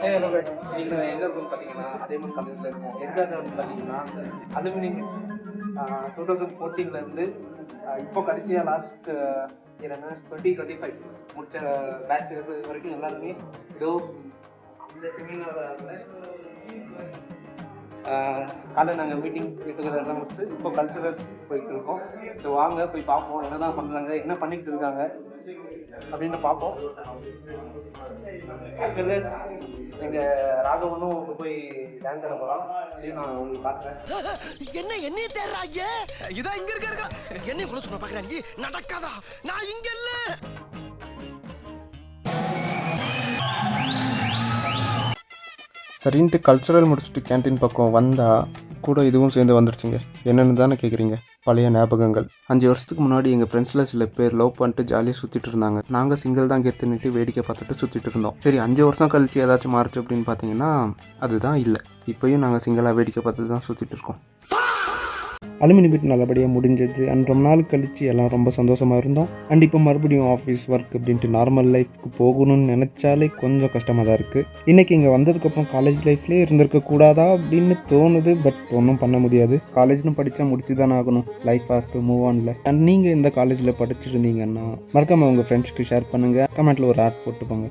Hello guys, இன்னைக்கு நாங்கள் எங்கே இருக்கோம்னு பார்த்தீங்கன்னா அதியமான் காலேஜில் இருக்கோம். எங்கே பார்த்தீங்கன்னா அலுமினி 2014 இப்போ கடைசியாக லாஸ்ட் இயர் என்ன 2025 முடிச்ச பேட்ச் வரைக்கும் எல்லாருமே ஏதோ அந்த செமினாரில் காலையில் நாங்கள் மீட்டிங் எல்லாம் முடிச்சு இப்போ கல்ச்சுரல்ஸ் போயிட்டு இருக்கோம். ஸோ வாங்க போய் பார்ப்போம் என்ன தான் பண்ணுறாங்க, என்ன பண்ணிக்கிட்டு இருக்காங்க அப்படின்னு பார்ப்போம். as well as எங்கள் ராகவனும் போய் டான்ஸ் ஆட போகலாம். நான் உங்களுக்கு பார்க்குறேன். என்ன தேடுறாங்க? இதான் இங்க இருக்கா? என்ன குள்ள சொல்ல பார்க்குறாங்க? நடக்காதா? நான் இங்க இல்ல. சரின்ட்டு கல்ச்சுரல் முடிச்சுட்டு கேன்டீன் பக்கம் வந்தால் கூட இதுவும் சேர்ந்து வந்துடுச்சுங்க. என்னென்னு தானே கேட்குறீங்க? பழைய ஞாபகங்கள். 5 வருஷத்துக்கு முன்னாடி எங்கள் ஃப்ரெண்ட்ஸில் சில பேர் லவ் பண்ணிட்டு ஜாலியாக சுற்றிட்டு இருந்தாங்க. நாங்கள் சிங்கிள் தான் கெத்துன்னுட்டு வேடிக்கை பார்த்துட்டு சுற்றிட்டு இருந்தோம். சரி 5 வருஷம் கழிச்சு ஏதாச்சும் மாறுச்சு அப்படின்னு பார்த்தீங்கன்னா அதுதான் இல்லை. இப்போயும் நாங்கள் சிங்கிளாக வேடிக்கை பார்த்துட்டு தான் சுற்றிட்டு இருக்கோம். அலுமினி மீட் நல்லபடியாக முடிஞ்சது. அண்ட் ரொம்ப நாள் கழிச்சு எல்லாம் ரொம்ப சந்தோஷமாக இருந்தோம். அண்ட் இப்போ மறுபடியும் ஆஃபீஸ் ஒர்க் அப்படின்ட்டு நார்மல் லைஃப்க்கு போகணும்னு நினச்சாலே கொஞ்சம் கஷ்டமாக தான் இருக்குது. இன்றைக்கி இங்கே வந்ததுக்கப்புறம் காலேஜ் லைஃப்லேயே இருந்திருக்க கூடாதா அப்படின்னு தோணுது. பட் ஒன்றும் பண்ண முடியாது. காலேஜ்னு படித்தா முடிச்சு தானே ஆகணும். லைஃப் ஹேஸ் டு மூவ் ஆன்ல. அண்ட் நீங்கள் இந்த காலேஜில் படிச்சிருந்தீங்கன்னா மறக்காமல் உங்கள் ஃப்ரெண்ட்ஸ்க்கு ஷேர் பண்ணுங்கள். கமெண்ட்டில் ஒரு ஆட் போட்டுப்பாங்க.